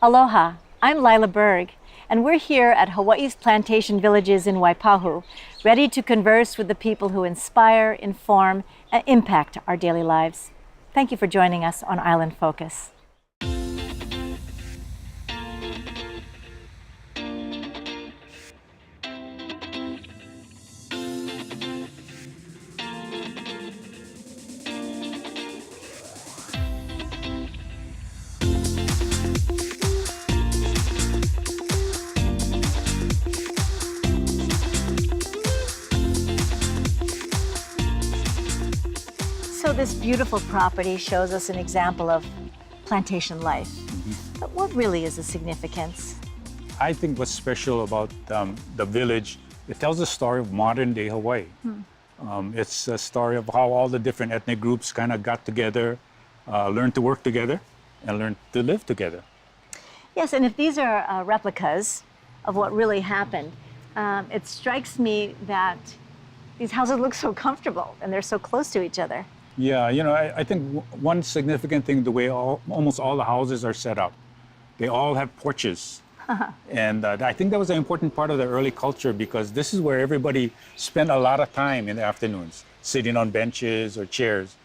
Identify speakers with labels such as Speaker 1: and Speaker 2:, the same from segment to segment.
Speaker 1: Aloha, I'm Lyla Berg, and we're here at Hawaii's Plantation Villages in Waipahu, ready to converse with the people who inspire, inform, and impact our daily lives. Thank you for joining us on Island Focus. So this beautiful property shows us an example of plantation life. But what really is the significance?
Speaker 2: I think what's special about the village, it tells the story of modern day Hawaii. It's a story of how all the different ethnic groups kind of got together, learned to work together, and learned to live together.
Speaker 1: Yes, and if these are replicas of what really happened, it strikes me that these houses look so comfortable and they're so close to each other.
Speaker 2: Yeah, I think one significant thing, the way almost all the houses are set up, they all have porches. And I think that was an important part of the early culture because this is where everybody spent a lot of time in the afternoons, sitting on benches or chairs.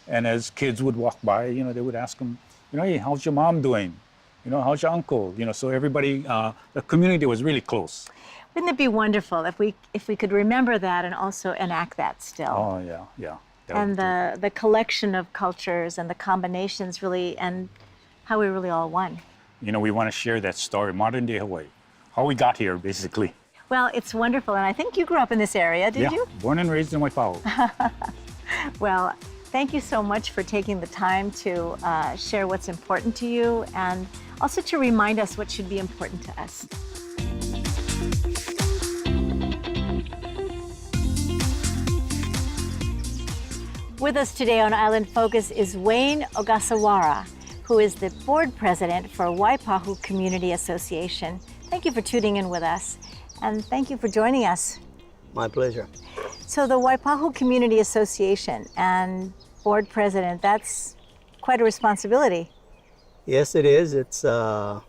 Speaker 2: And as kids would walk by, they would ask them, hey, how's your mom doing? How's your uncle? So everybody, the community was really close.
Speaker 1: Wouldn't it be wonderful if we could remember that and also enact that still?
Speaker 2: Oh, yeah.
Speaker 1: And the collection of cultures and the combinations really, and how we really all won.
Speaker 2: We want to share that story, modern day Hawaii, how we got here, basically.
Speaker 1: Well, it's wonderful, and I think you grew up in this area, did you?
Speaker 2: Yeah, born and raised in Waipahu.
Speaker 1: Well, thank you so much for taking the time to share what's important to you and also to remind us what should be important to us. With us today on Island Focus is Wayne Ogasawara, who is the board president for Waipahu Community Association. Thank you for tuning in with us, and thank you for joining us.
Speaker 3: My pleasure.
Speaker 1: So the Waipahu Community Association and board president, that's quite a responsibility.
Speaker 3: Yes, it is. It's an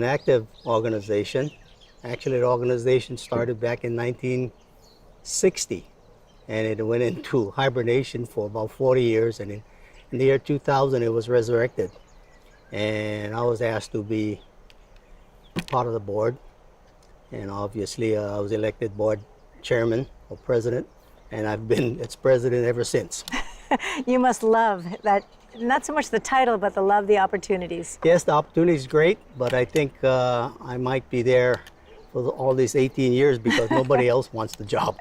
Speaker 3: active organization. Actually, the organization started back in 1960. And it went into hibernation for about 40 years. And in the year 2000, it was resurrected. And I was asked to be part of the board. And obviously, I was elected board chairman or president. And I've been its president ever since.
Speaker 1: You must love that, not so much the title, but the opportunities.
Speaker 3: Yes, the opportunity is great, but I think I might be there for all these 18 years because nobody else wants the job.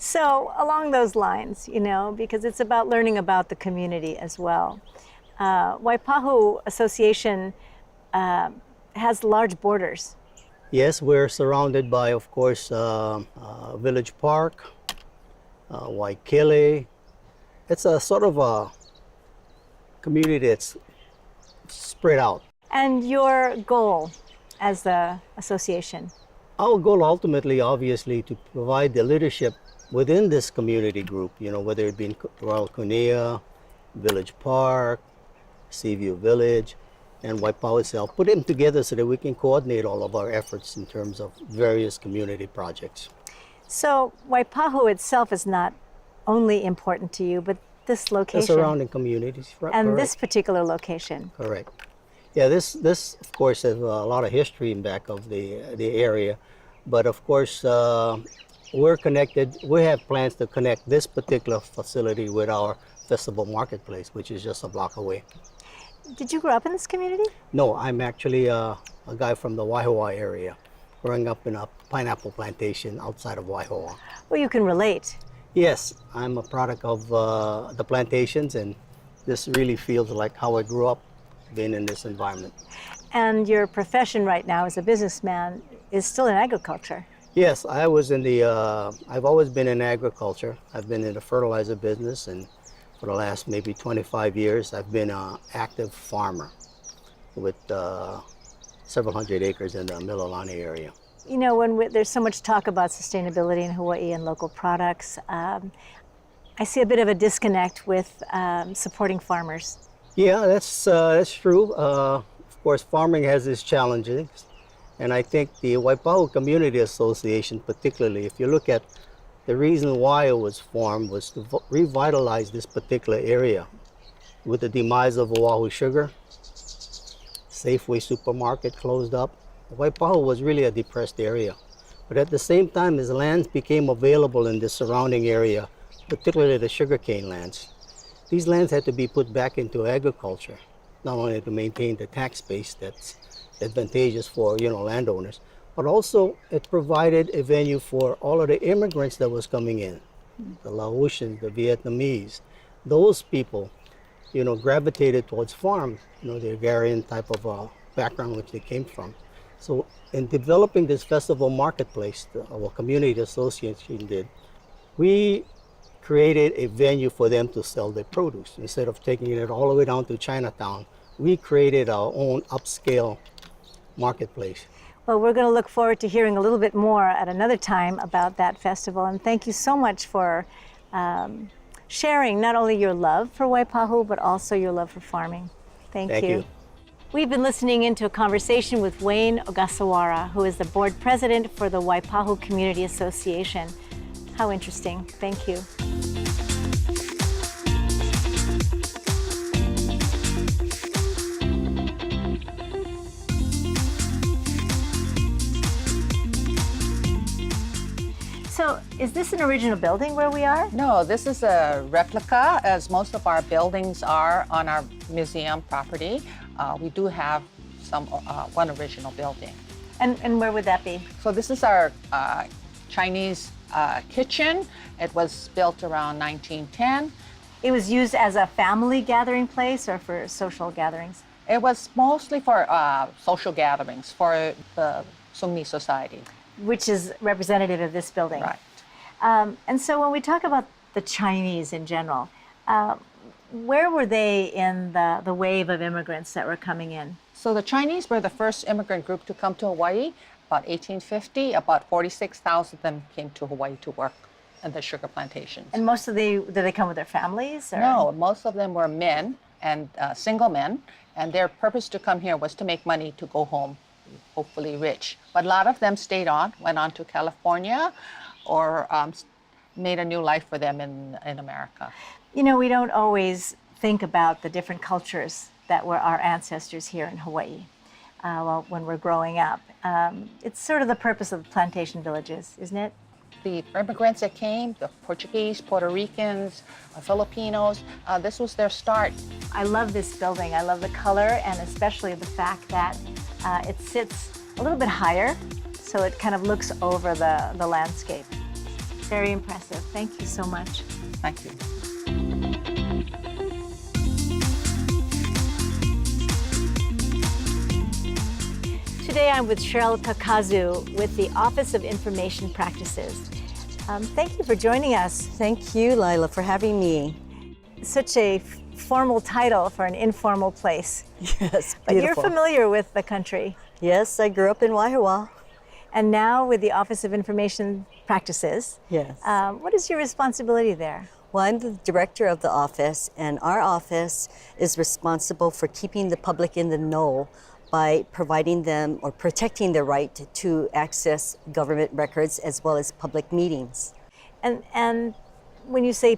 Speaker 1: So along those lines, because it's about learning about the community as well. Waipahu Association has large borders.
Speaker 3: Yes, we're surrounded by, of course, Village Park, Waikele. It's a sort of a community that's spread out.
Speaker 1: And your goal as the association?
Speaker 3: Our goal ultimately, obviously, to provide the leadership within this community group, whether it be in Royal Kunia, Village Park, Seaview Village, and Waipahu itself, put them together so that we can coordinate all of our efforts in terms of various community projects.
Speaker 1: So Waipahu itself is not only important to you, but this location.
Speaker 3: The surrounding communities.
Speaker 1: And
Speaker 3: correct.
Speaker 1: This particular location.
Speaker 3: Correct. Yeah, this of course has a lot of history in back of the area, but of course we're connected. We have plans to connect this particular facility with our festival marketplace, which is just a block away.
Speaker 1: Did you grow up in this community?
Speaker 3: No, I'm actually a guy from the Waipahu area, growing up in a pineapple plantation outside of Waipahu.
Speaker 1: Well, you can relate.
Speaker 3: Yes, I'm a product of the plantations, and this really feels like how I grew up, being in this environment.
Speaker 1: And your profession right now as a businessman is still in agriculture.
Speaker 3: Yes, I was in the, I've always been in agriculture. I've been in the fertilizer business, and for the last maybe 25 years, I've been an active farmer with several hundred acres in the Mililani area.
Speaker 1: You know, when there's so much talk about sustainability in Hawaii and local products, I see a bit of a disconnect with supporting farmers.
Speaker 3: Yeah, that's true. Of Of course, farming has its challenges, and I think the Waipahu Community Association particularly, if you look at the reason why it was formed, was to revitalize this particular area. With the demise of Oʻahu Sugar, Safeway supermarket closed up. Waipahu was really a depressed area. But at the same time, as lands became available in the surrounding area, particularly the sugarcane lands, these lands had to be put back into agriculture, not only to maintain the tax base that's advantageous for landowners, but also it provided a venue for all of the immigrants that was coming in, the Laotians, the Vietnamese. Those people, gravitated towards farm, the agrarian type of background which they came from. So in developing this festival marketplace, our community association did, we created a venue for them to sell their produce. Instead of taking it all the way down to Chinatown, we created our own upscale marketplace.
Speaker 1: Well, we're going to look forward to hearing a little bit more at another time about that festival. And thank you so much for sharing not only your love for Waipahu, but also your love for farming. Thank you. We've been listening into a conversation with Wayne Ogasawara, who is the board president for the Waipahu Community Association. How interesting. Thank you. So, is this an original building where we are?
Speaker 4: No, this is a replica, as most of our buildings are on our museum property. We do have one original building.
Speaker 1: And where would that be?
Speaker 4: So this is our Chinese kitchen. It was built around 1910.
Speaker 1: It was used as a family gathering place or for social gatherings?
Speaker 4: It was mostly for social gatherings for the Sungni Society.
Speaker 1: Which is representative of this building.
Speaker 4: Right.
Speaker 1: And so when we talk about the Chinese in general, where were they in the wave of immigrants that were coming in?
Speaker 4: So the Chinese were the first immigrant group to come to Hawaii. About 1850, about 46,000 of them came to Hawaii to work in the sugar plantations.
Speaker 1: And did they come with their families? Or?
Speaker 4: No, most of them were men and single men, and their purpose to come here was to make money to go home, hopefully rich. But a lot of them stayed on, went on to California, or made a new life for them in America.
Speaker 1: We don't always think about the different cultures that were our ancestors here in Hawaii when we're growing up. It's sort of the purpose of plantation villages, isn't it?
Speaker 4: The immigrants that came, the Portuguese, Puerto Ricans, Filipinos, this was their start.
Speaker 1: I love this building. I love the color, and especially the fact that it sits a little bit higher, so it kind of looks over the landscape. Very impressive. Thank you so much.
Speaker 4: Thank you.
Speaker 1: Today I'm with Cheryl Kakazu with the Office of Information Practices. Thank you for joining us.
Speaker 5: Thank you, Lyla, for having me.
Speaker 1: Such a formal title for an informal place.
Speaker 5: Yes,
Speaker 1: but
Speaker 5: beautiful.
Speaker 1: You're familiar with the country.
Speaker 5: Yes, I grew up in Waipahu.
Speaker 1: And now with the Office of Information Practices.
Speaker 5: Yes.
Speaker 1: What is your responsibility there?
Speaker 5: Well, I'm the director of the office, and our office is responsible for keeping the public in the know by providing them or protecting their right to access government records as well as public meetings.
Speaker 1: And when you say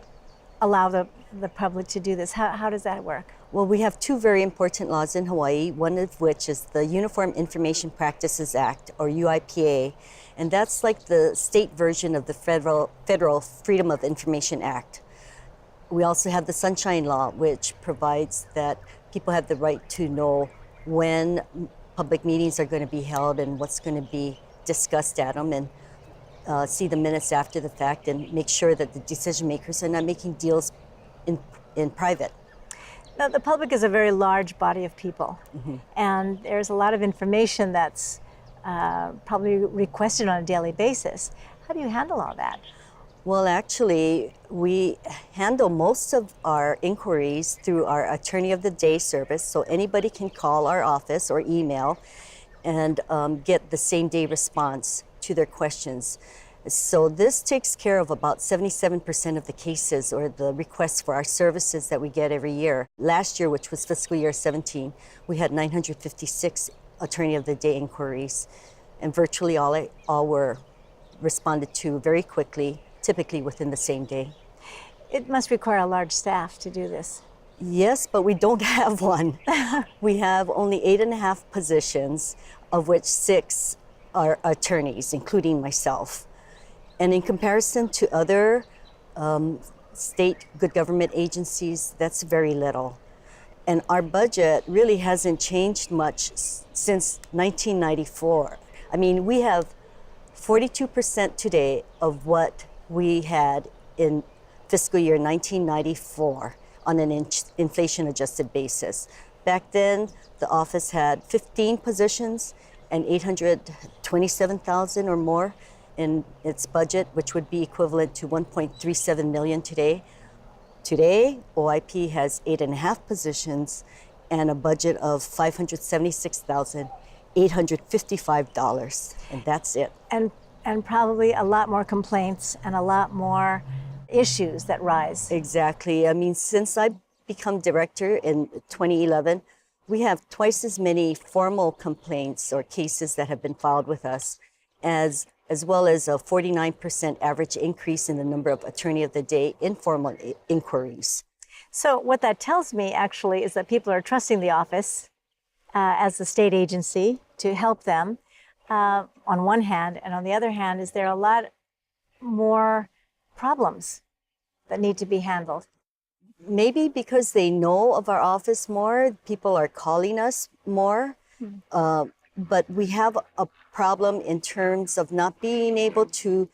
Speaker 1: allow the public to do this, how does that work?
Speaker 5: Well, we have two very important laws in Hawaii, one of which is the Uniform Information Practices Act, or UIPA, and that's like the state version of the federal Freedom of Information Act. We also have the Sunshine Law, which provides that people have the right to know when public meetings are going to be held and what's going to be discussed at them, and see the minutes after the fact and make sure that the decision makers are not making deals in private.
Speaker 1: Now, the public is a very large body of people, and there's a lot of information that's probably requested on a daily basis. How do you handle all that?
Speaker 5: Well, actually, we handle most of our inquiries through our Attorney of the Day service, so anybody can call our office or email and get the same day response to their questions. So this takes care of about 77% of the cases or the requests for our services that we get every year. Last year, which was fiscal year 17, we had 956 Attorney of the Day inquiries, and virtually all were responded to very quickly, typically within the same day.
Speaker 1: It must require a large staff to do this.
Speaker 5: Yes, but we don't have one. We have only 8.5 positions, of which 6 are attorneys, including myself. And in comparison to other state good government agencies, that's very little. And our budget really hasn't changed much since 1994. I mean, we have 42% today of what we had in fiscal year 1994 on an inflation-adjusted basis. Back then, the office had 15 positions and 827,000 or more in its budget, which would be equivalent to 1.37 million today. Today, OIP has 8.5 positions and a budget of $576,855, and that's it.
Speaker 1: And probably a lot more complaints and a lot more issues that rise.
Speaker 5: Exactly. I mean, since I've become director in 2011, we have twice as many formal complaints or cases that have been filed with us, as well as a 49% average increase in the number of Attorney of the Day informal inquiries.
Speaker 1: So what that tells me actually is that people are trusting the office as a state agency to help them on one hand, and on the other hand, is there a lot more problems that need to be handled?
Speaker 5: Maybe because they know of our office more, people are calling us more. But we have a problem in terms of not being able to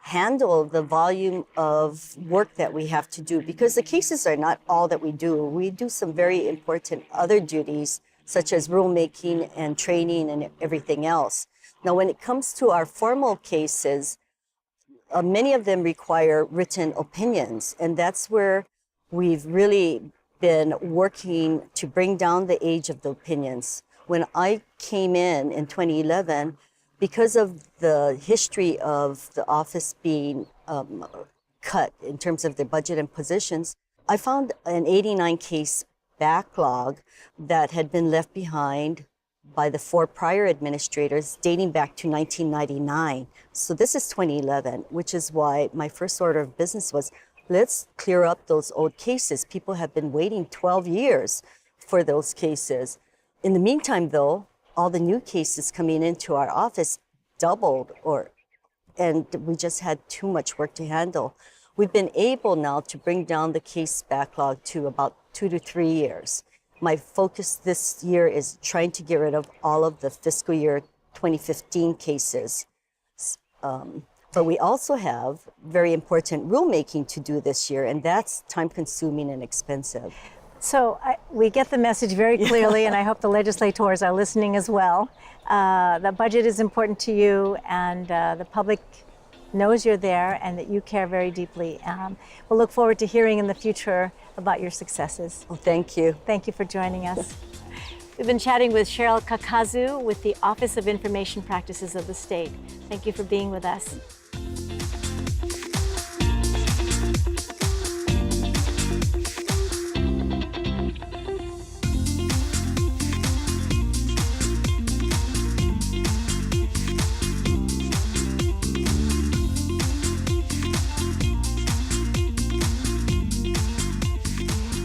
Speaker 5: handle the volume of work that we have to do, because the cases are not all that we do. We do some very important other duties, such as rulemaking and training and everything else. Now, when it comes to our formal cases, many of them require written opinions, and that's where we've really been working to bring down the age of the opinions. When I came in 2011, because of the history of the office being cut in terms of the budget and positions, I found an 89 case backlog that had been left behind by the 4 prior administrators dating back to 1999. So this is 2011, which is why my first order of business was, let's clear up those old cases. People have been waiting 12 years for those cases. In the meantime, though, all the new cases coming into our office doubled, and we just had too much work to handle. We've been able now to bring down the case backlog to about 2 to 3 years. My focus this year is trying to get rid of all of the fiscal year 2015 cases. But we also have very important rulemaking to do this year, and that's time-consuming and expensive.
Speaker 1: So we get the message very clearly, and I hope the legislators are listening as well. The budget is important to you, and the public knows you're there and that you care very deeply. We'll look forward to hearing in the future about your successes.
Speaker 5: Well, thank you.
Speaker 1: Thank you for joining us. We've been chatting with Cheryl Kakazu with the Office of Information Practices of the state. Thank you for being with us.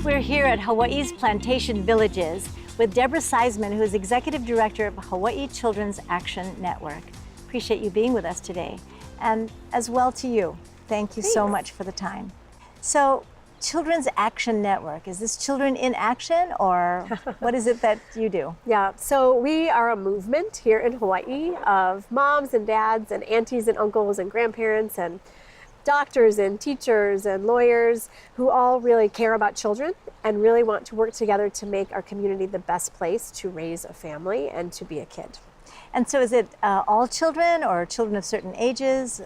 Speaker 1: We're here at Hawaii's Plantation Villages with Deborah Seisman, who is Executive Director of Hawaii Children's Action Network. Appreciate you being with us today, and as well to you. Thank you so much for the time. So, Children's Action Network, is this Children in Action, or what is it that you do?
Speaker 6: Yeah, so we are a movement here in Hawaii of moms and dads and aunties and uncles and grandparents and doctors and teachers and lawyers who all really care about children and really want to work together to make our community the best place to raise a family and to be a kid.
Speaker 1: And so is it all children or children of certain ages?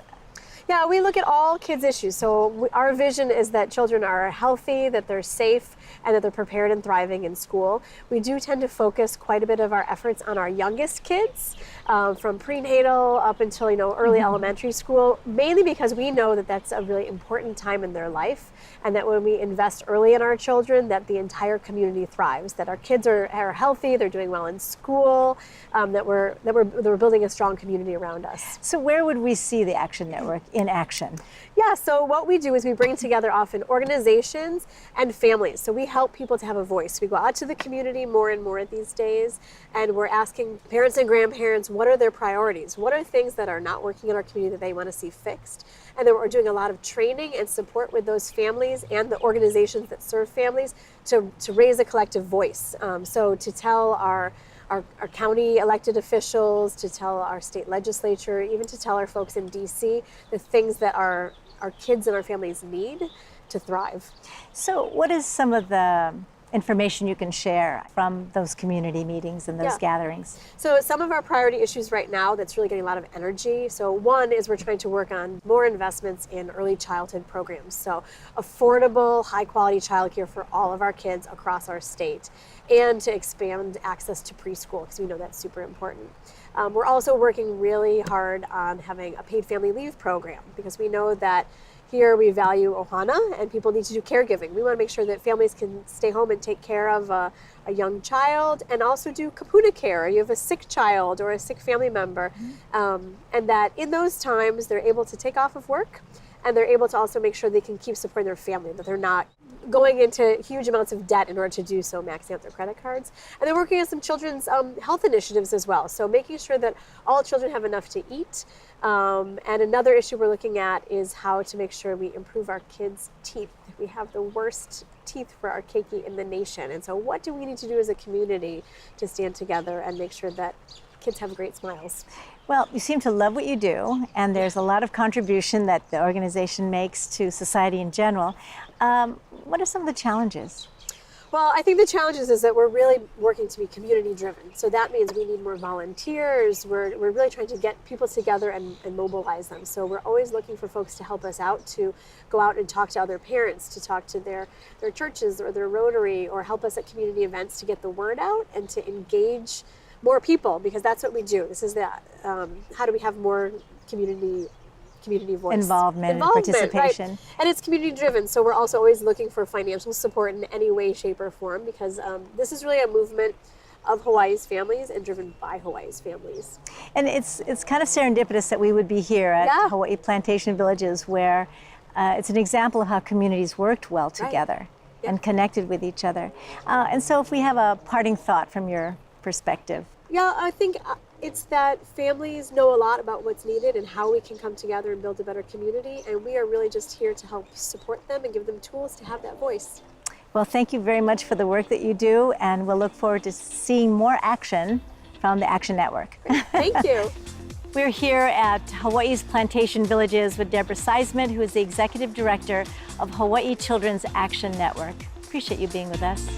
Speaker 6: Yeah, we look at all kids' issues. So our vision is that children are healthy, that they're safe, and that they're prepared and thriving in school. We do tend to focus quite a bit of our efforts on our youngest kids, from prenatal up until early elementary school, mainly because we know that that's a really important time in their life, and that when we invest early in our children, that the entire community thrives, that our kids are healthy, they're doing well in school, that we're building a strong community around us.
Speaker 1: So where would we see the Action Network in action?
Speaker 6: Yeah, so what we do is we bring together often organizations and families. So we help people to have a voice. We go out to the community more and more these days, and we're asking parents and grandparents, what are their priorities? What are things that are not working in our community that they want to see fixed? And then we're doing a lot of training and support with those families and the organizations that serve families to raise a collective voice. So to tell our county elected officials, to tell our state legislature, even to tell our folks in DC the things that our kids and our families need to thrive.
Speaker 1: So what is some of the information you can share from those community meetings and those gatherings?
Speaker 6: So some of our priority issues right now that's really getting a lot of energy. So one is we're trying to work on more investments in early childhood programs. So affordable, high quality childcare for all of our kids across our state, and to expand access to preschool, because we know that's super important. We're also working really hard on having a paid family leave program, because we know that here we value ohana and people need to do caregiving. We want to make sure that families can stay home and take care of a young child, and also do kapuna care. You have a sick child or a sick family member, and that in those times they're able to take off of work, and they're able to also make sure they can keep supporting their family, that they're not going into huge amounts of debt in order to do so, maxing out their credit cards. And they're working on some children's health initiatives as well. So making sure that all children have enough to eat. And another issue we're looking at is how to make sure we improve our kids' teeth. We have the worst teeth for our keiki in the nation. And so what do we need to do as a community to stand together and make sure that kids have great smiles?
Speaker 1: Well, you seem to love what you do, and there's a lot of contribution that the organization makes to society in general. What are some of the challenges?
Speaker 6: Well, I think the challenges is that we're really working to be community driven. So that means we need more volunteers. We're really trying to get people together and mobilize them. So we're always looking for folks to help us out, to go out and talk to other parents, to talk to their churches or their Rotary, or help us at community events to get the word out and to engage more people, because that's what we do. This is how do we have more community voice.
Speaker 1: Involvement and participation.
Speaker 6: Right. And it's community driven, so we're also always looking for financial support in any way, shape, or form, because this is really a movement of Hawaii's families and driven by Hawaii's families.
Speaker 1: And it's kind of serendipitous that we would be here at Hawaii Plantation Villages, where it's an example of how communities worked well together and connected with each other. And so if we have a parting thought from your perspective.
Speaker 6: Yeah, I think it's that families know a lot about what's needed and how we can come together and build a better community, and we are really just here to help support them and give them tools to have that voice.
Speaker 1: Well, thank you very much for the work that you do, and we'll look forward to seeing more action from the Action Network.
Speaker 6: Thank you.
Speaker 1: We're here at Hawaii's Plantation Villages with Deborah Seisman, who is the Executive Director of Hawaii Children's Action Network. Appreciate you being with us.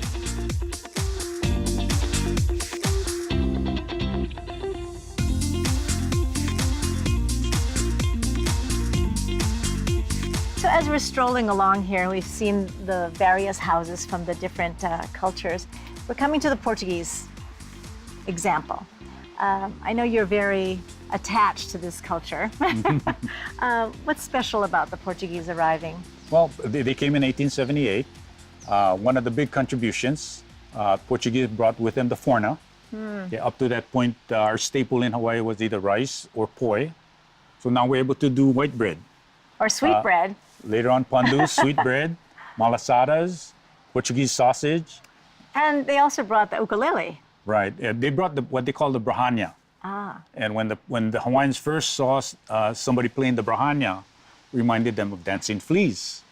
Speaker 1: So as we're strolling along here, we've seen the various houses from the different cultures. We're coming to the Portuguese example. I know you're very attached to this culture. What's special about the Portuguese arriving?
Speaker 2: Well, they came in 1878. One of the big contributions, Portuguese brought with them the forna. Okay, up to that point, our staple in Hawaii was either rice or poi. So now we're able to do white bread.
Speaker 1: Or sweet bread.
Speaker 2: Later on, pandu, sweet bread, malasadas, Portuguese sausage.
Speaker 1: And they also brought the ukulele.
Speaker 2: Right. They brought what they call the brahanya. And when the Hawaiians first saw somebody playing the brahanya, reminded them of dancing fleas.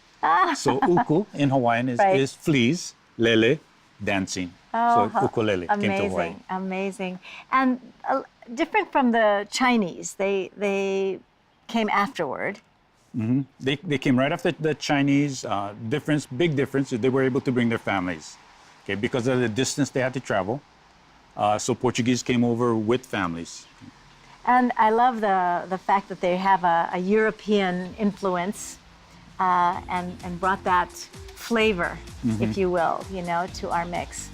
Speaker 2: So uku in Hawaiian is fleas, lele, dancing. So ukulele came to Hawaii.
Speaker 1: Amazing. And different from the Chinese, they came afterward.
Speaker 2: Mm-hmm. They came right after the Chinese. Big difference is they were able to bring their families, okay, because of the distance they had to travel. So Portuguese came over with families.
Speaker 1: And I love the fact that they have a European influence and brought that flavor, if you will, to our mix.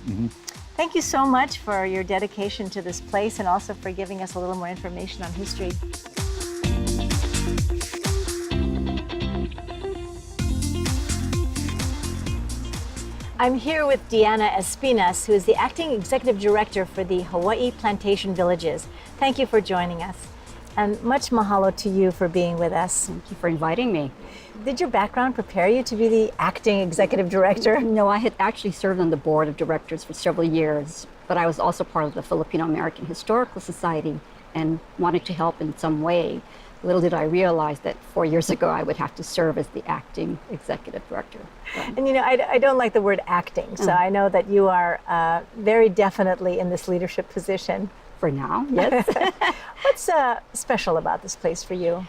Speaker 1: Thank you so much for your dedication to this place and also for giving us a little more information on history. I'm here with Deanna S Penis, who is the Acting Executive Director for the Hawaii Plantation Villages. Thank you for joining us. And much mahalo to you for being with us.
Speaker 7: Thank you for inviting me.
Speaker 1: Did your background prepare you to be the Acting Executive Director?
Speaker 7: No, I had actually served on the board of directors for several years, but I was also part of the Filipino American Historical Society and wanted to help in some way. Little did I realize that 4 years ago I would have to serve as the Acting Executive Director.
Speaker 1: And I don't like the word acting, so I know that you are very definitely in this leadership position.
Speaker 7: For now, yes.
Speaker 1: What's special about this place for you?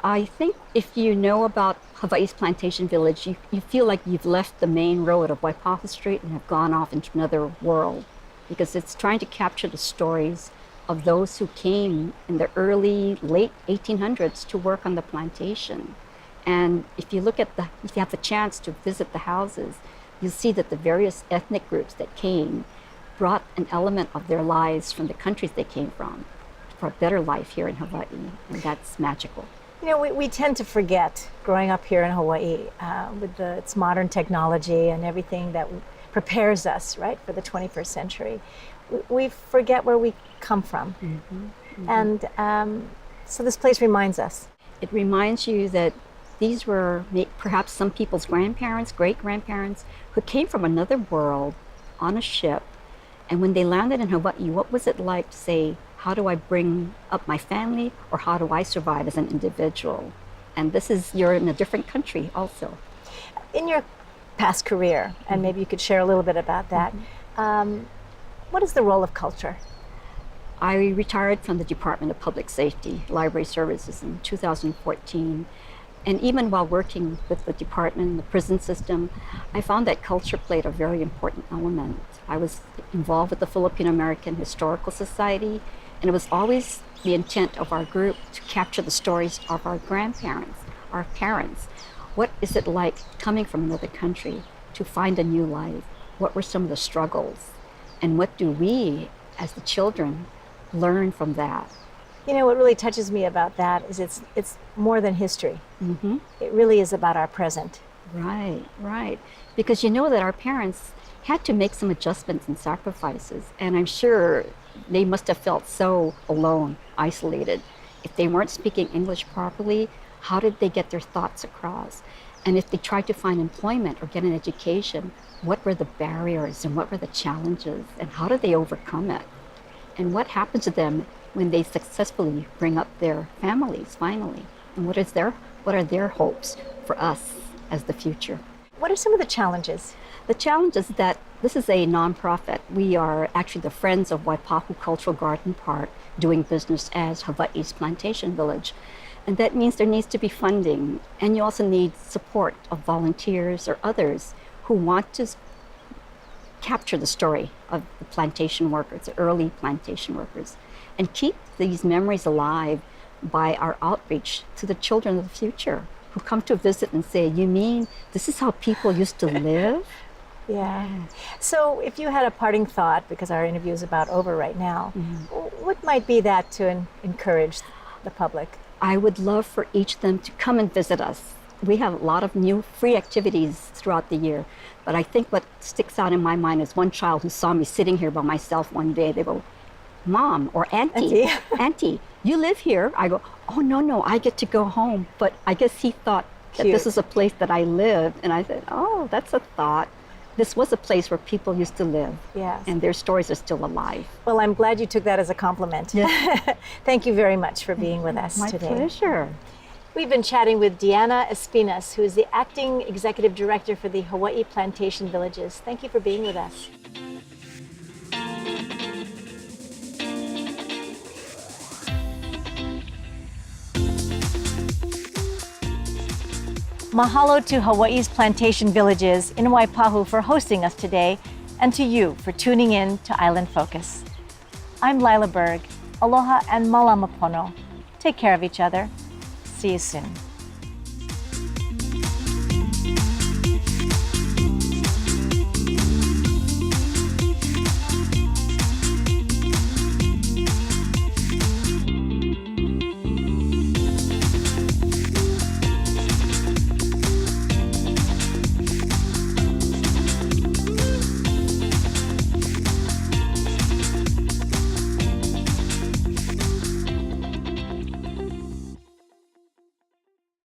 Speaker 7: I think if you know about Hawaii's Plantation Village, you feel like you've left the main road of Waipahu Street and have gone off into another world, because it's trying to capture the stories of those who came in the late 1800s to work on the plantation. And if you have the chance to visit the houses, you'll see that the various ethnic groups that came brought an element of their lives from the countries they came from for a better life here in Hawaii, and that's magical.
Speaker 1: We tend to forget, growing up here in Hawaii, with its modern technology and everything that prepares us, right, for the 21st century. We forget where we come from. And so this place reminds us.
Speaker 7: It reminds you that these were perhaps some people's grandparents, great-grandparents, who came from another world on a ship. And when they landed in Hawaii, what was it like to say, how do I bring up my family, or how do I survive as an individual? And you're in a different country also.
Speaker 1: In your past career, and maybe you could share a little bit about that, what is the role of culture?
Speaker 7: I retired from the Department of Public Safety, Library Services in 2014. And even while working with the department, the prison system, I found that culture played a very important element. I was involved with the Filipino American Historical Society, and it was always the intent of our group to capture the stories of our grandparents, our parents. What is it like coming from another country to find a new life? What were some of the struggles? And what do we, as the children, learn from that?
Speaker 1: What really touches me about that is it's more than history. It really is about our present.
Speaker 7: Right. Because you know that our parents had to make some adjustments and sacrifices, and I'm sure they must have felt so alone, isolated. If they weren't speaking English properly, how did they get their thoughts across? And if they tried to find employment or get an education, what were the barriers and what were the challenges, and how did they overcome it? And what happened to them when they successfully bring up their families finally? And what are their hopes for us as the future?
Speaker 1: What are some of the challenges?
Speaker 7: The challenge is that this is a nonprofit. We are actually the Friends of Waipahu Cultural Garden Park, doing business as Hawaii's Plantation Village. And that means there needs to be funding, and you also need support of volunteers or others who want to capture the story of the plantation workers, the early plantation workers, and keep these memories alive by our outreach to the children of the future who come to visit and say, you mean this is how people used to live?
Speaker 1: Yeah. So if you had a parting thought, because our interview is about over right now, what might be that to encourage the public?
Speaker 7: I would love for each of them to come and visit us. We have a lot of new free activities throughout the year, but I think what sticks out in my mind is one child who saw me sitting here by myself one day. They go, Mom or Auntie, Auntie, you live here? I go, oh, no, I get to go home. But I guess he thought that this is a place that I live. And I said, oh, that's a thought. This was a place where people used to live.
Speaker 1: Yes.
Speaker 7: And their stories are still alive.
Speaker 1: Well, I'm glad you took that as a compliment. Yes. Thank you very much for being with us today.
Speaker 7: My pleasure.
Speaker 1: We've been chatting with Deanna S Penis, who is the Acting Executive Director for the Hawaii Plantation Villages. Thank you for being with us. Mahalo to Hawaii's Plantation Villages in Waipahu for hosting us today, and to you for tuning in to Island Focus. I'm Lyla Berg. Aloha and malama pono. Take care of each other. See you soon.